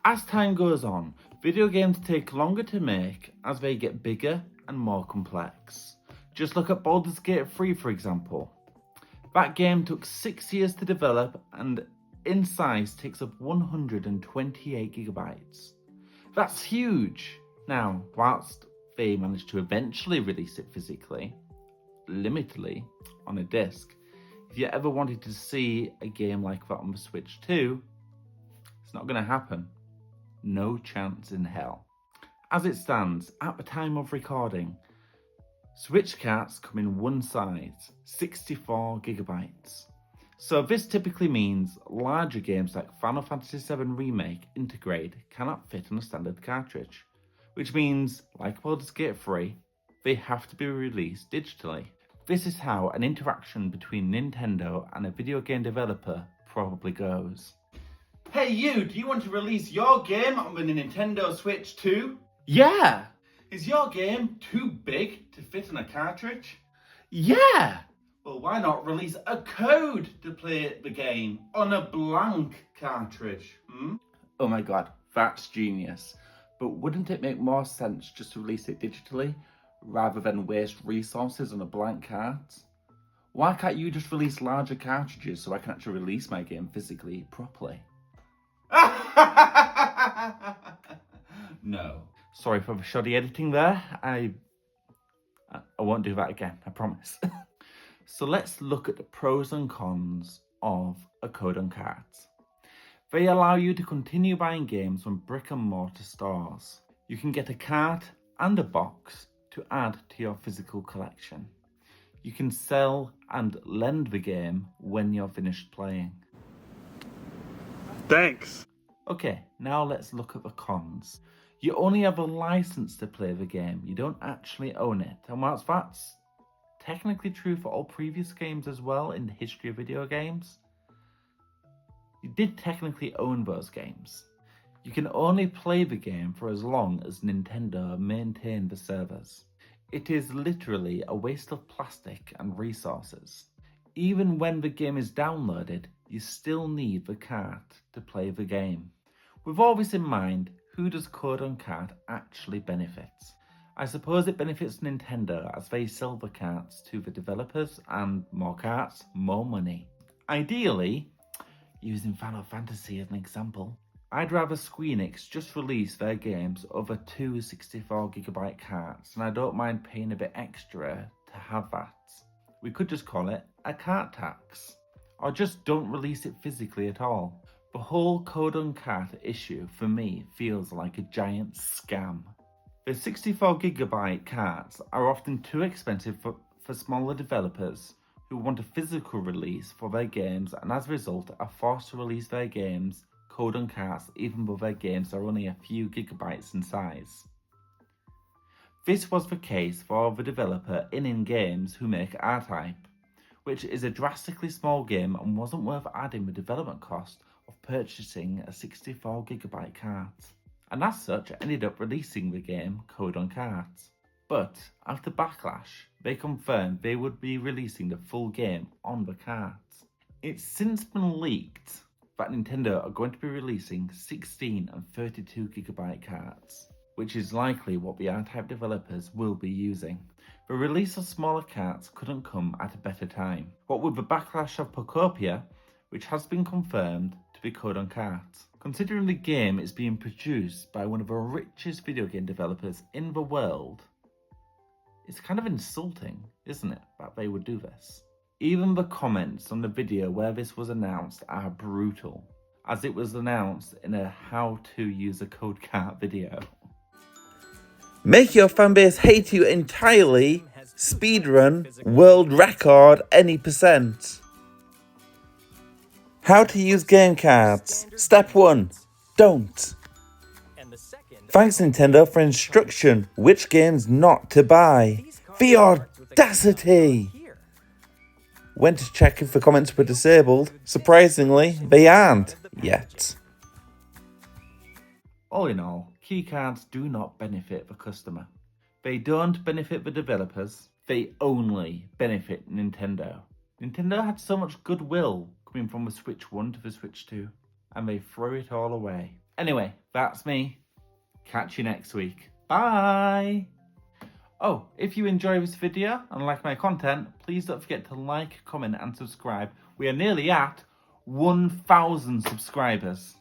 As time goes on, video games take longer to make as they get bigger and more complex. Just look at Baldur's Gate 3 for example. That game took 6 years to develop and in size takes up 128 gigabytes. That's huge! Now, whilst they managed to eventually release it physically, limitedly, on a disc, if you ever wanted to see a game like that on the Switch 2, it's not going to happen. No chance in hell. As it stands, at the time of recording, Switch carts come in one size, 64 gigabytes. So this typically means larger games like Final Fantasy VII Remake Integrate cannot fit on a standard cartridge, which means, like Baldur's Gate 3, they have to be released digitally. This is how an interaction between Nintendo and a video game developer probably goes. Hey you, do you want to release your game on the Nintendo Switch 2? Yeah! Is your game too big to fit on a cartridge? Yeah! Well, why not release a code to play the game on a blank cartridge? Oh my god, that's genius. But wouldn't it make more sense just to release it digitally, rather than waste resources on a blank cart? Why can't you just release larger cartridges so I can actually release my game physically properly? No. Sorry for the shoddy editing there. I won't do that again, I promise. So let's look at the pros and cons of a code on cards. They allow you to continue buying games from brick and mortar stores. You can get a card and a box to add to your physical collection. You can sell and lend the game when you're finished playing. Thanks. Okay, now let's look at the cons. You only have a license to play the game, you don't actually own it. And whilst that's technically true for all previous games as well in the history of video games, you did technically own those games. You can only play the game for as long as Nintendo maintain the servers. It is literally a waste of plastic and resources. Even when the game is downloaded, you still need the cart to play the game. With all this in mind, who does Code on Cart actually benefit? I suppose it benefits Nintendo as they sell the carts to the developers, and more carts, more money. Ideally, using Final Fantasy as an example, I'd rather Squeenix just release their games over 2 64GB carts, and I don't mind paying a bit extra to have that. We could just call it a cart tax, or just don't release it physically at all. The whole Code on Cart issue for me feels like a giant scam. The 64GB carts are often too expensive for smaller developers who want a physical release for their games, and as a result are forced to release their games Code on Carts even though their games are only a few gigabytes in size. This was the case for the developer In Games who make R-Type, which is a drastically small game and wasn't worth adding the development cost of purchasing a 64GB cart, and as such ended up releasing the game Code on Cards. But after Backlash, they confirmed they would be releasing the full game on the cards. It's since been leaked that Nintendo are going to be releasing 16 and 32GB cards, which is likely what the R-Type developers will be using. The release of smaller carts couldn't come at a better time. What with the backlash of Pocopia, which has been confirmed to be Code on Cards. Considering the game is being produced by one of the richest video game developers in the world, it's kind of insulting, isn't it, that they would do this? Even the comments on the video where this was announced are brutal, as it was announced in a how to use a code cart video. Make your fanbase hate you entirely. Speedrun world record any percent. How to use game cards. Step 1. Don't. Thanks Nintendo for instruction which games not to buy. The audacity! Went to check if the comments were disabled. Surprisingly, they aren't yet. All in all, keycards do not benefit the customer. They don't benefit the developers, they only benefit Nintendo. Nintendo had so much goodwill coming from the Switch 1 to the Switch 2, and they throw it all away. Anyway, that's me. Catch you next week. Bye! Oh, if you enjoy this video and like my content, please don't forget to like, comment and subscribe. We are nearly at 1,000 subscribers.